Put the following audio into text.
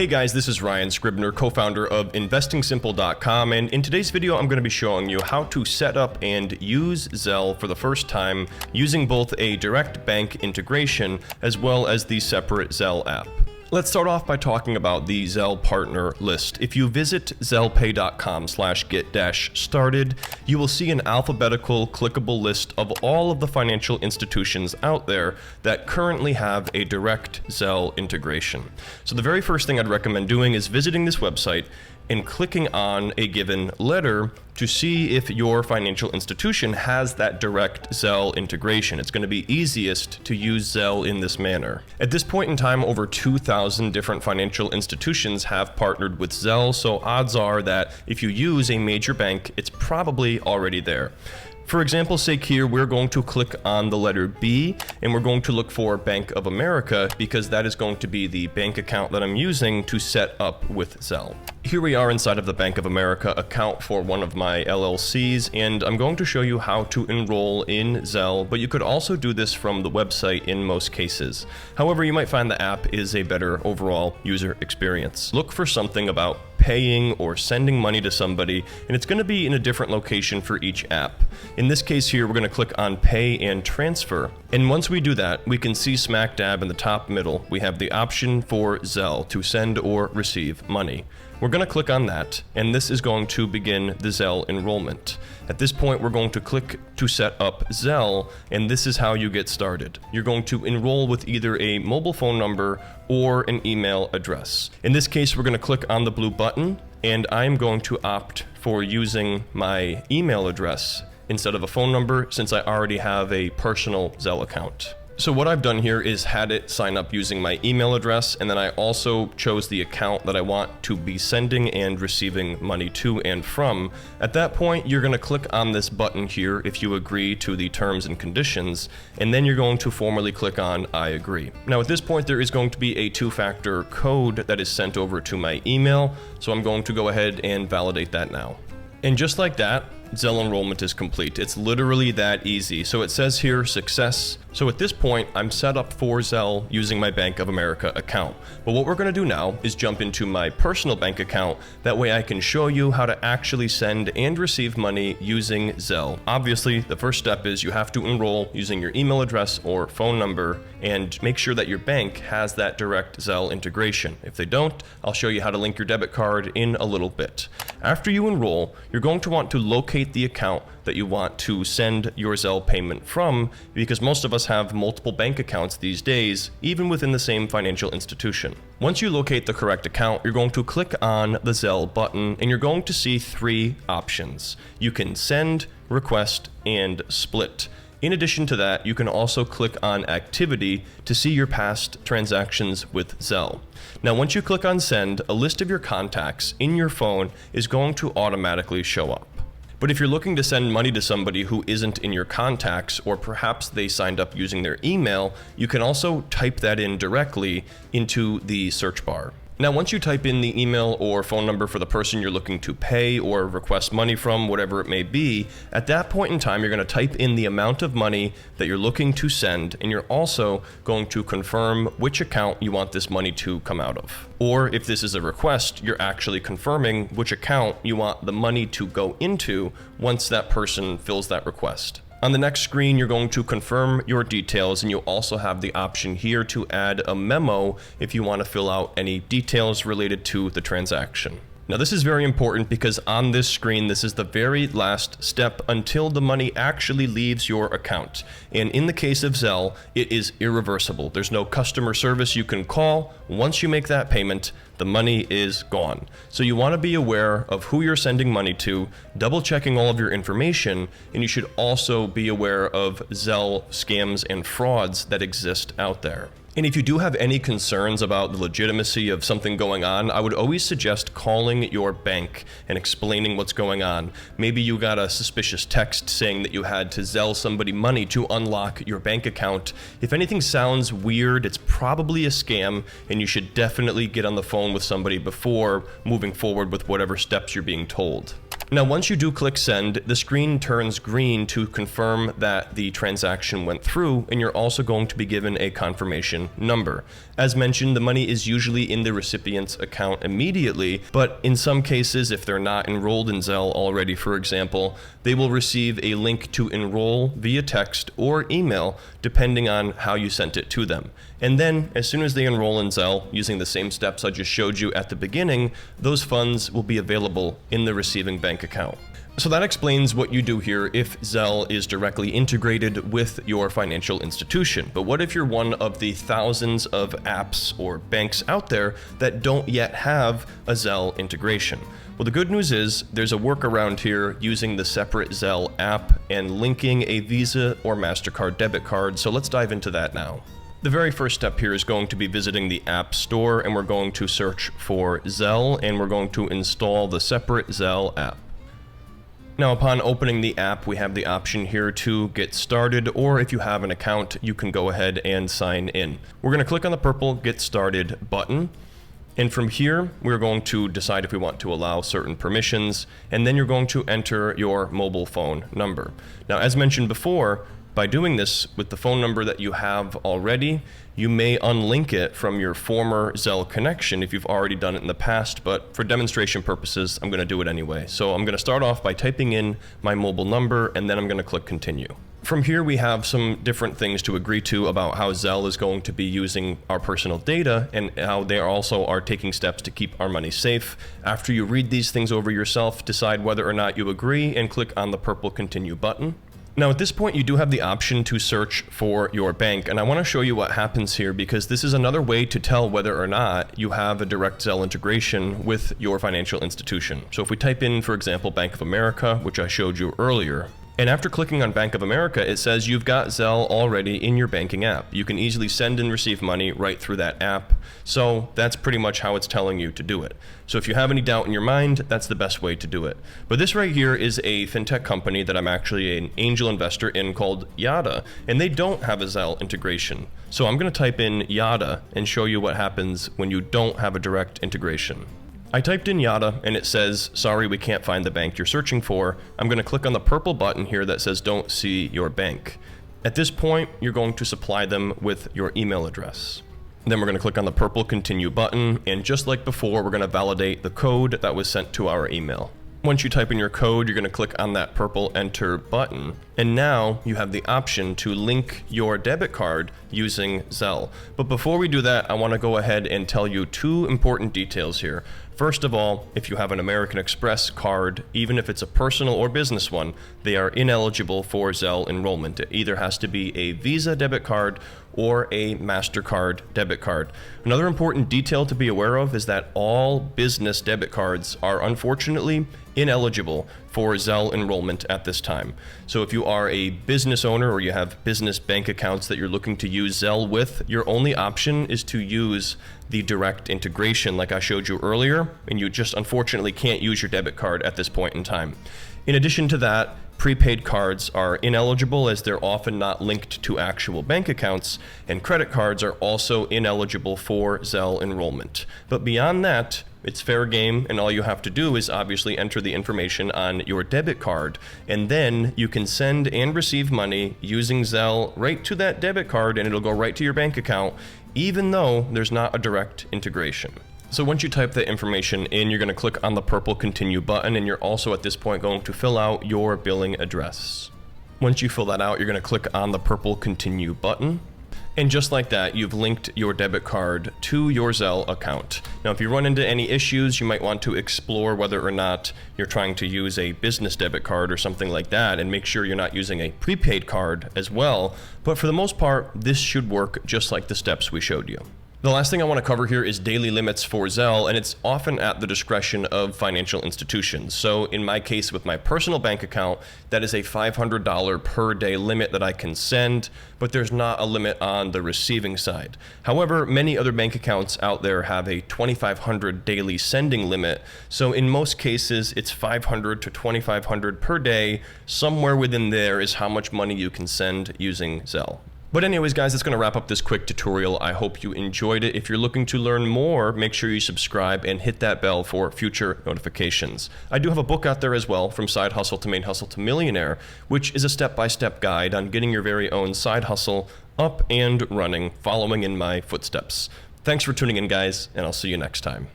Hey guys, this is Ryan Scribner, co-founder of investingsimple.com, and in today's video I'm going to be showing you how to set up and use Zelle for the first time using both a direct bank integration as well as the separate Zelle app. Let's start off by talking about the Zelle partner list. If you visit zellepay.com/get-started, you will see an alphabetical clickable list of all of the financial institutions out there that currently have a direct Zelle integration. So the very first thing I'd recommend doing is visiting this website and clicking on a given letter to see if your financial institution has that direct Zelle integration. It's going to be easiest to use Zelle in this manner. At this point in time, over 2,000 different financial institutions have partnered with Zelle, so odds are that if you use a major bank, it's probably already there. For example's sake here, we're going to click on the letter B and we're going to look for Bank of America because that is going to be the bank account that I'm using to set up with Zelle. Here we are inside of the Bank of America account for one of my LLCs, and I'm going to show you how to enroll in Zelle, but you could also do this from the website in most cases. However, you might find the app is a better overall user experience. Look for something about paying or sending money to somebody, and it's going to be in a different location for each app. In this case here, we're going to click on Pay and Transfer, and once we do that, we can see smack dab in the top middle, we have the option for Zelle to send or receive money. We're going to click on that, and this is going to begin the Zelle enrollment. At this point, we're going to click to set up Zelle, and this is how you get started. You're going to enroll with either a mobile phone number or an email address. In this case, we're going to click on the blue button, and I'm going to opt for using my email address instead of a phone number since I already have a personal Zelle account. So what I've done here is had it sign up using my email address, and then I also chose the account that I want to be sending and receiving money to and from. At that point, you're going to click on this button here if you agree to the terms and conditions, and then you're going to formally click on I agree. Now at this point, there is going to be a two-factor code that is sent over to my email, so I'm going to go ahead and validate that now. And just like that, Zelle enrollment is complete. It's literally that easy. So it says here, success. So at this point, I'm set up for Zelle using my Bank of America account. But what we're going to do now is jump into my personal bank account. That way I can show you how to actually send and receive money using Zelle. Obviously, the first step is you have to enroll using your email address or phone number and make sure that your bank has that direct Zelle integration. If they don't, I'll show you how to link your debit card in a little bit. After you enroll, you're going to want to locate the account that you want to send your Zelle payment from, because most of us have multiple bank accounts these days, even within the same financial institution. Once you locate the correct account, you're going to click on the Zelle button, and you're going to see three options. You can send, request, and split. In addition to that, you can also click on Activity to see your past transactions with Zelle. Now, once you click on Send, a list of your contacts in your phone is going to automatically show up. But if you're looking to send money to somebody who isn't in your contacts, or perhaps they signed up using their email, you can also type that in directly into the search bar. Now, once you type in the email or phone number for the person you're looking to pay or request money from, whatever it may be, at that point in time, you're going to type in the amount of money that you're looking to send, and you're also going to confirm which account you want this money to come out of. Or if this is a request, you're actually confirming which account you want the money to go into once that person fills that request. On the next screen, you're going to confirm your details, and you'll also have the option here to add a memo if you want to fill out any details related to the transaction. Now, this is very important because on this screen, this is the very last step until the money actually leaves your account. And in the case of Zelle, it is irreversible. There's no customer service you can call. Once you make that payment, the money is gone. So you want to be aware of who you're sending money to, double checking all of your information, and you should also be aware of Zelle scams and frauds that exist out there. And if you do have any concerns about the legitimacy of something going on, I would always suggest calling your bank and explaining what's going on. Maybe you got a suspicious text saying that you had to Zelle somebody money to unlock your bank account. If anything sounds weird, it's probably a scam, and you should definitely get on the phone with somebody before moving forward with whatever steps you're being told. Now, once you do click send, the screen turns green to confirm that the transaction went through, and you're also going to be given a confirmation number. As mentioned, the money is usually in the recipient's account immediately, but in some cases, if they're not enrolled in Zelle already, for example, they will receive a link to enroll via text or email, depending on how you sent it to them. And then, as soon as they enroll in Zelle, using the same steps I just showed you at the beginning, those funds will be available in the receiving bank account. So that explains what you do here if Zelle is directly integrated with your financial institution. But what if you're one of the thousands of apps or banks out there that don't yet have a Zelle integration? Well, the good news is there's a workaround here using the separate Zelle app and linking a Visa or MasterCard debit card. So let's dive into that now. The very first step here is going to be visiting the App Store, and we're going to search for Zelle, and we're going to install the separate Zelle app. Now, upon opening the app, we have the option here to get started, or if you have an account, you can go ahead and sign in. We're going to click on the purple Get Started button, and from here, we're going to decide if we want to allow certain permissions, and then you're going to enter your mobile phone number. Now, as mentioned before, by doing this with the phone number that you have already, you may unlink it from your former Zelle connection if you've already done it in the past, but for demonstration purposes, I'm going to do it anyway. So I'm going to start off by typing in my mobile number, and then I'm going to click continue. From here, we have some different things to agree to about how Zelle is going to be using our personal data and how they also are taking steps to keep our money safe. After you read these things over yourself, decide whether or not you agree and click on the purple continue button. Now, at this point, you do have the option to search for your bank, and I want to show you what happens here because this is another way to tell whether or not you have a direct Zelle integration with your financial institution. So if we type in, for example, Bank of America, which I showed you earlier, and after clicking on Bank of America, it says you've got Zelle already in your banking app. You can easily send and receive money right through that app. So that's pretty much how it's telling you to do it. So if you have any doubt in your mind, that's the best way to do it. But this right here is a fintech company that I'm actually an angel investor in called Yada, and they don't have a Zelle integration. So I'm going to type in Yada and show you what happens when you don't have a direct integration. I typed in Yada and it says, sorry, we can't find the bank you're searching for. I'm going to click on the purple button here that says don't see your bank. At this point, you're going to supply them with your email address. Then we're going to click on the purple continue button, and just like before, we're going to validate the code that was sent to our email. Once you type in your code, you're going to click on that purple enter button, and now you have the option to link your debit card using Zelle. But before we do that, I want to go ahead and tell you two important details here. First of all, if you have an American Express card, even if it's a personal or business one, they are ineligible for Zelle enrollment. It either has to be a Visa debit card or a MasterCard debit card. Another important detail to be aware of is that all business debit cards are unfortunately ineligible for Zelle enrollment at this time. So if you are a business owner or you have business bank accounts that you're looking to use Zelle with, your only option is to use the direct integration like I showed you earlier, and you just unfortunately can't use your debit card at this point in time. In addition to that, prepaid cards are ineligible as they're often not linked to actual bank accounts, and credit cards are also ineligible for Zelle enrollment. But beyond that, it's fair game, and all you have to do is obviously enter the information on your debit card, and then you can send and receive money using Zelle right to that debit card, and it'll go right to your bank account, even though there's not a direct integration. So once you type that information in, you're going to click on the purple continue button, and you're also at this point going to fill out your billing address. Once you fill that out, you're going to click on the purple continue button. And just like that, you've linked your debit card to your Zelle account. Now, if you run into any issues, you might want to explore whether or not you're trying to use a business debit card or something like that, and make sure you're not using a prepaid card as well. But for the most part, this should work just like the steps we showed you. The last thing I want to cover here is daily limits for Zelle, and it's often at the discretion of financial institutions. So in my case with my personal bank account, that is a $500 per day limit that I can send, but there's not a limit on the receiving side. However, many other bank accounts out there have a $2,500 daily sending limit. So in most cases, it's $500 to $2,500 per day. Somewhere within there is how much money you can send using Zelle. But anyways, guys, that's going to wrap up this quick tutorial. I hope you enjoyed it. If you're looking to learn more, make sure you subscribe and hit that bell for future notifications. I do have a book out there as well, From Side Hustle to Main Hustle to Millionaire, which is a step-by-step guide on getting your very own side hustle up and running, following in my footsteps. Thanks for tuning in, guys, and I'll see you next time.